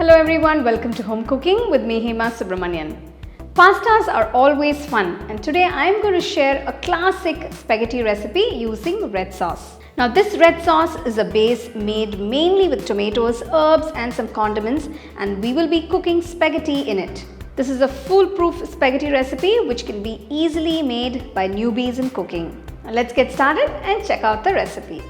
Hello everyone, welcome to Home Cooking with me Hema Subramanian. Pastas are always fun and today I am going to share a classic spaghetti recipe using red sauce. Now this red sauce is a base made mainly with tomatoes, herbs and some condiments, and we will be cooking spaghetti in it. This is a foolproof spaghetti recipe which can be easily made by newbies in cooking. Now let's get started and check out the recipe.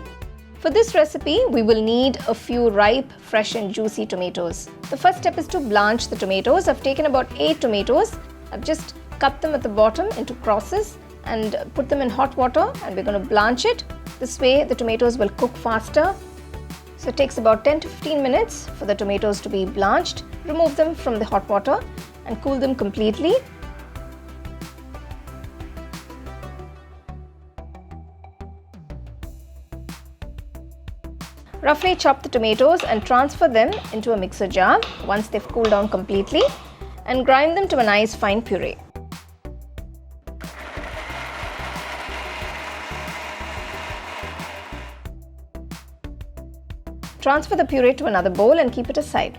For this recipe, we will need a few ripe, fresh and juicy tomatoes. The first step is to blanch the tomatoes. I've taken about 8 tomatoes. I've just cut them at the bottom into crosses and put them in hot water, and we're going to blanch it. This way the tomatoes will cook faster. So it takes about 10 to 15 minutes for the tomatoes to be blanched. Remove them from the hot water and cool them completely. Roughly chop the tomatoes and transfer them into a mixer jar once they've cooled down completely, and grind them to a nice fine puree. Transfer the puree to another bowl and keep it aside.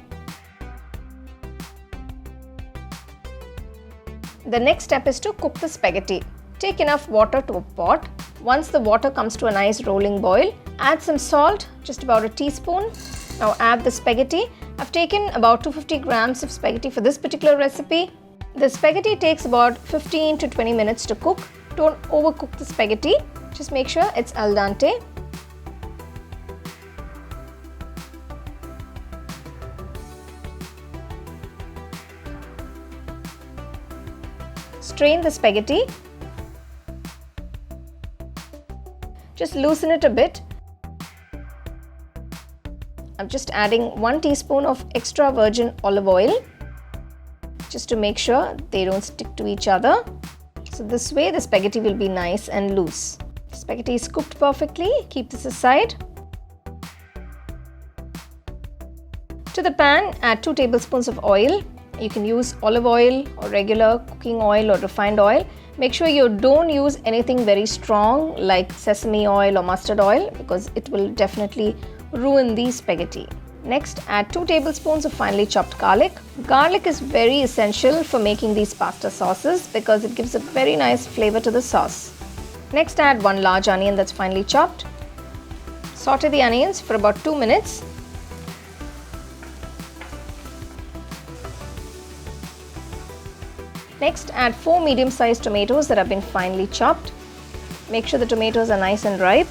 The next step is to cook the spaghetti. Take enough water to a pot. Once the water comes to a nice rolling boil, add some salt, just about a teaspoon. Now add the spaghetti. I've taken about 250 grams of spaghetti for this particular recipe. The spaghetti takes about 15 to 20 minutes to cook. Don't overcook the spaghetti. Just make sure it's al dente. Strain the spaghetti. Just loosen it a bit. I'm just adding 1 teaspoon of extra virgin olive oil just to make sure they don't stick to each other. So this way the spaghetti will be nice and loose. The spaghetti is cooked perfectly. Keep this aside. To the pan, add 2 tablespoons of oil. You can use olive oil or regular cooking oil or refined oil. Make sure you don't use anything very strong like sesame oil or mustard oil, because it will definitely ruin the spaghetti. Next, add 2 tablespoons of finely chopped garlic. Garlic is very essential for making these pasta sauces because it gives a very nice flavor to the sauce. Next, add 1 large onion that's finely chopped. Saute the onions for about 2 minutes. Next, add 4 medium-sized tomatoes that have been finely chopped. Make sure the tomatoes are nice and ripe.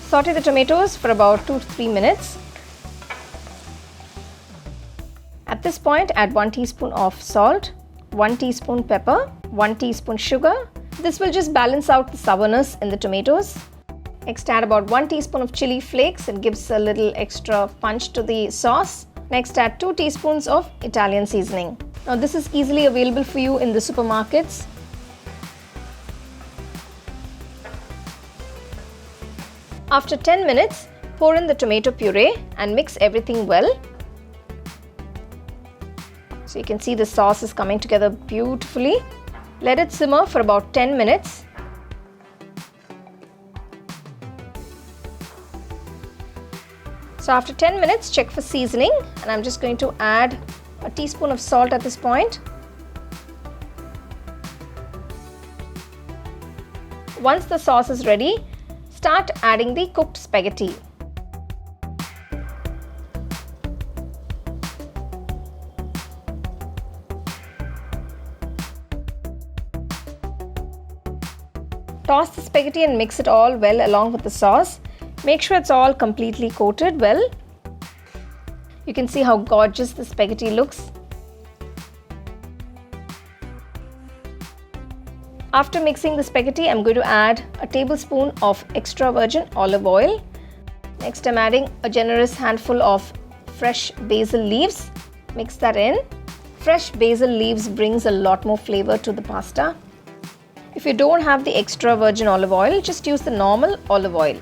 Saute the tomatoes for about 2 to 3 minutes. At this point, add 1 teaspoon of salt, 1 teaspoon pepper, 1 teaspoon sugar. This will just balance out the sourness in the tomatoes. Next, add about 1 teaspoon of chili flakes. It gives a little extra punch to the sauce. Next, add 2 teaspoons of Italian seasoning. Now this is easily available for you in the supermarkets. After 10 minutes, pour in the tomato puree and mix everything well. So you can see the sauce is coming together beautifully. Let it simmer for about 10 minutes. So after 10 minutes, check for seasoning, and I'm just going to add a teaspoon of salt at this point. Once the sauce is ready, start adding the cooked spaghetti. Toss the spaghetti and mix it all well along with the sauce. Make sure it's all completely coated well. You can see how gorgeous the spaghetti looks. After mixing the spaghetti, I'm going to add a tablespoon of extra virgin olive oil. Next, I'm adding a generous handful of fresh basil leaves. Mix that in. Fresh basil leaves brings a lot more flavor to the pasta. If you don't have the extra virgin olive oil, just use the normal olive oil.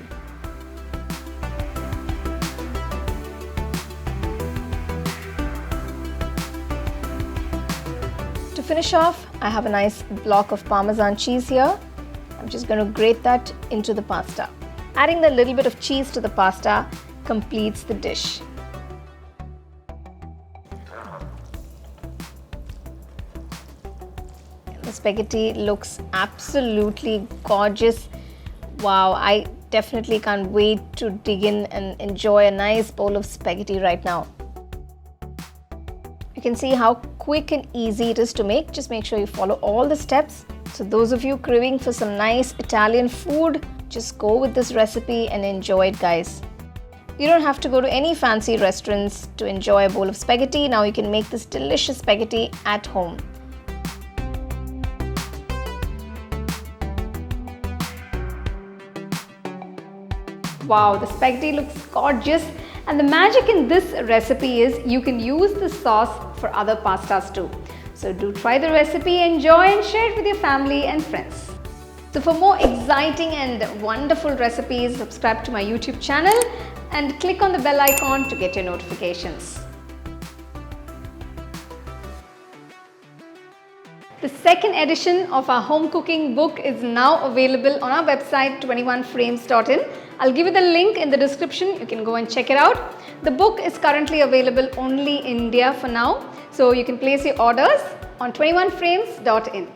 To finish off, I have a nice block of Parmesan cheese here. I'm just going to grate that into the pasta. Adding a little bit of cheese to the pasta completes the dish. The spaghetti looks absolutely gorgeous. Wow, I definitely can't wait to dig in and enjoy a nice bowl of spaghetti right now. You can see how quick and easy it is to make. Just make sure you follow all the steps. So those of you craving for some nice Italian food, just go with this recipe and enjoy it, guys. You don't have to go to any fancy restaurants to enjoy a bowl of spaghetti. Now you can make this delicious spaghetti at home. Wow, the spaghetti looks gorgeous, and the magic in this recipe is you can use the sauce for other pastas too. So do try the recipe, enjoy and share it with your family and friends. So for more exciting and wonderful recipes, subscribe to my YouTube channel and click on the bell icon to get your notifications. The second edition of our home cooking book is now available on our website 21frames.in. I'll give you the link in the description. You can go and check it out. The book is currently available only in India for now, so you can place your orders on 21frames.in.